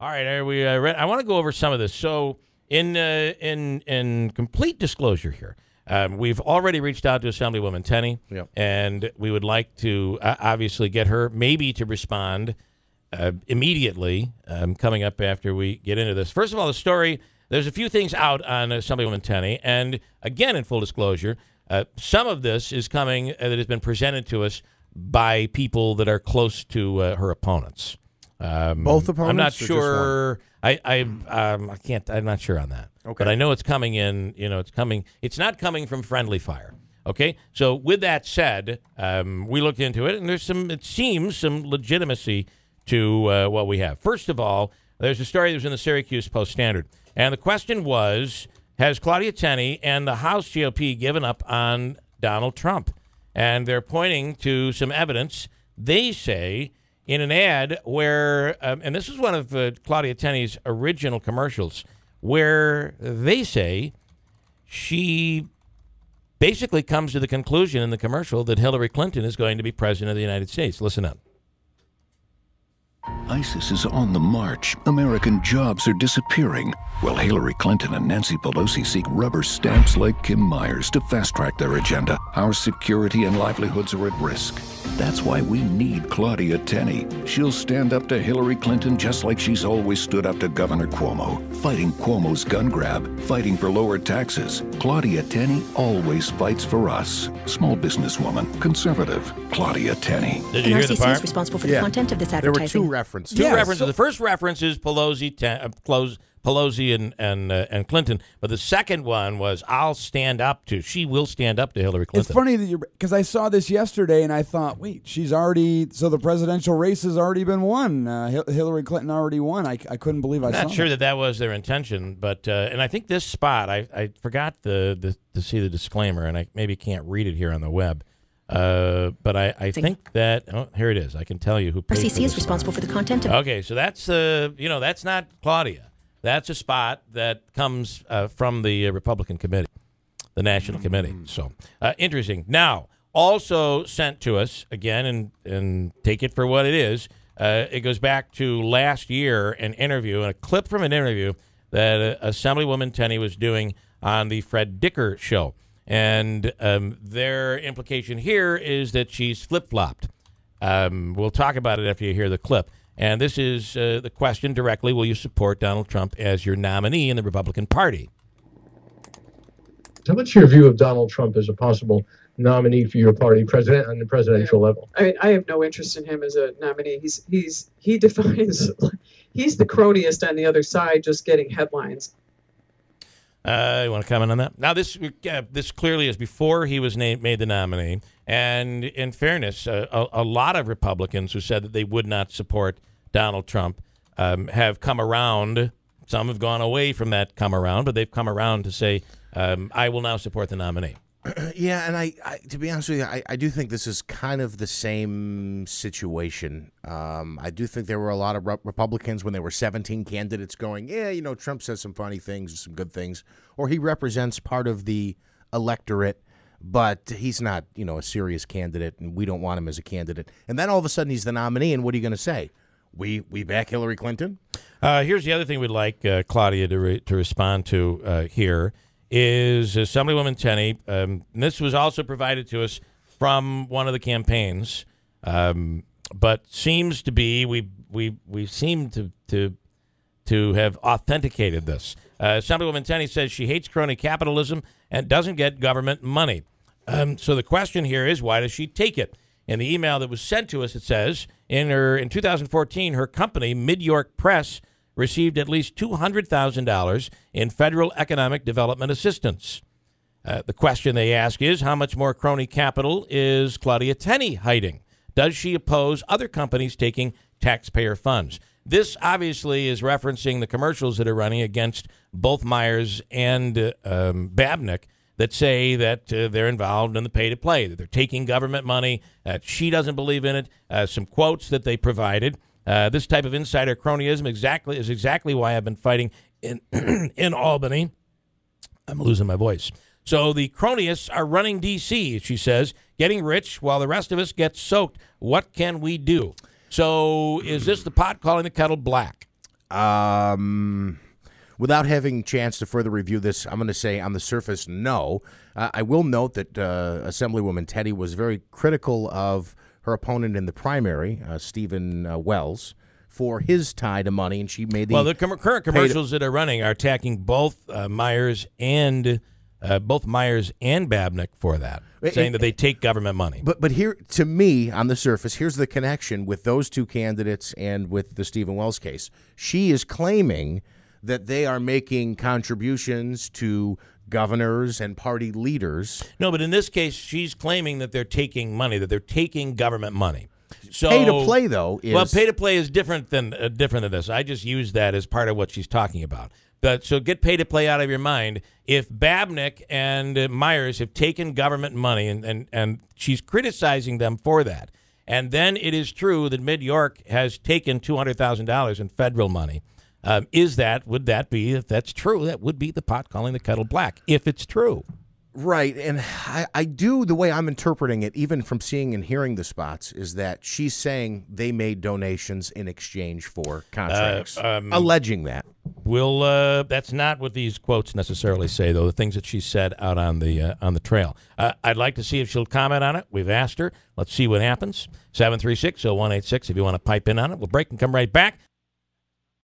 All right, I want to go over some of this. So, in complete disclosure here, we've already reached out to Assemblywoman Tenney, and we would like to obviously get her maybe to respond immediately, coming up after we get into this. First of all, the story, there's a few things out on Assemblywoman Tenney, and again, in full disclosure, some of this is coming that has been presented to us by people that are close to her opponents. Both opponents? I'm not sure. I can't. I'm not sure on that. Okay. But I know it's coming in. You know, it's coming. It's not coming from friendly fire. Okay. So with that said, we looked into it, and there's some. It seems some legitimacy to what we have. First of all, there's a story that was in the Syracuse Post-Standard, and the question was: has Claudia Tenney and the House GOP given up on Donald Trump? And they're pointing to some evidence. They say, in an ad where, and this is one of Claudia Tenney's original commercials, where they say she basically comes to the conclusion in the commercial that Hillary Clinton is going to be president of the United States. Listen up. ISIS is on the march. American jobs are disappearing. While Hillary Clinton and Nancy Pelosi seek rubber stamps like Kim Myers to fast-track their agenda, our security and livelihoods are at risk. That's why we need Claudia Tenney. She'll stand up to Hillary Clinton just like she's always stood up to Governor Cuomo, fighting Cuomo's gun grab, fighting for lower taxes. Claudia Tenney always fights for us. Small businesswoman, conservative, Claudia Tenney. Did you hear the part? is responsible for the content of this advertising. There were two references. Two references. The first reference is Pelosi and Clinton, but the second one was she will stand up to Hillary Clinton. It's funny that because I saw this yesterday and I thought, wait, so the presidential race has already been won. Hillary Clinton already won. I couldn't believe I saw. I'm not sure that was their intention, but and I think this spot I forgot to see the disclaimer, and I maybe can't read it here on the web. But I think that here it is. I can tell you who paid RCC is responsible for the content of. Okay, so that's that's not Claudia. That's a spot that comes from the Republican committee, the National Committee. So interesting. Now, also sent to us again, and take it for what it is. It goes back to last year, an interview, and a clip from an interview that Assemblywoman Tenney was doing on the Fred Dicker show. And their implication here is that she's flip-flopped. We'll talk about it after you hear the clip. And this is the question directly: will you support Donald Trump as your nominee in the Republican Party? So what's your view of Donald Trump as a possible nominee for your party, president on the presidential level? I have no interest in him as a nominee. He defines he's the cronyist on the other side, just getting headlines. You want to comment on that? Now, this clearly is before he was made the nominee. And in fairness, a lot of Republicans who said that they would not support Donald Trump have come around. Some have gone away from that come around, but they've come around to say, I will now support the nominee. Yeah, and I to be honest with you, I do think this is kind of the same situation. I do think there were a lot of Republicans when there were 17 candidates going, yeah, Trump says some funny things, some good things, or he represents part of the electorate, but he's not, a serious candidate, and we don't want him as a candidate. And then all of a sudden he's the nominee, and what are you going to say? We back Hillary Clinton? Here's the other thing we'd like Claudia to respond to here. Is Assemblywoman Tenney, and this was also provided to us from one of the campaigns, but seems to be we seem to have authenticated this. Assemblywoman Tenney says she hates crony capitalism and doesn't get government money. So the question here is, why does she take it? In the email that was sent to us, it says in 2014, her company, Mid-York Press, received at least $200,000 in federal economic development assistance. The question they ask is, how much more crony capital is Claudia Tenney hiding? Does she oppose other companies taking taxpayer funds? This obviously is referencing the commercials that are running against both Myers and Babnick that say that they're involved in the pay-to-play, that they're taking government money, that she doesn't believe in it, some quotes that they provided. This type of insider cronyism is exactly why I've been fighting in in Albany. I'm losing my voice. So the cronyists are running D.C., she says, getting rich while the rest of us get soaked. What can we do? So is this the pot calling the kettle black? Without having a chance to further review this, I'm going to say on the surface, no. I will note that Assemblywoman Tenney was very critical of her opponent in the primary, Stephen Wells, for his tie to money, and she made the current commercials that are running are attacking both Myers and Babnick for that, saying that they take government money. But here, to me, on the surface, here's the connection with those two candidates and with the Stephen Wells case. She is claiming that they are making contributions to governors and party leaders. No, but in this case, she's claiming that they're taking money, that they're taking government money. So, pay to play, though, is... pay to play is different than this. I just use that as part of what she's talking about. So get pay to play out of your mind. If Babnick and Myers have taken government money, and she's criticizing them for that, and then it is true that Mid-York has taken $200,000 in federal money, would that be, if that's true, that would be the pot calling the kettle black, if it's true. Right, and I do, the way I'm interpreting it, even from seeing and hearing the spots, is that she's saying they made donations in exchange for contracts, alleging that. That's not what these quotes necessarily say, though, the things that she said out on the trail. I'd like to see if she'll comment on it. We've asked her. Let's see what happens. 736-0186 if you want to pipe in on it. We'll break and come right back.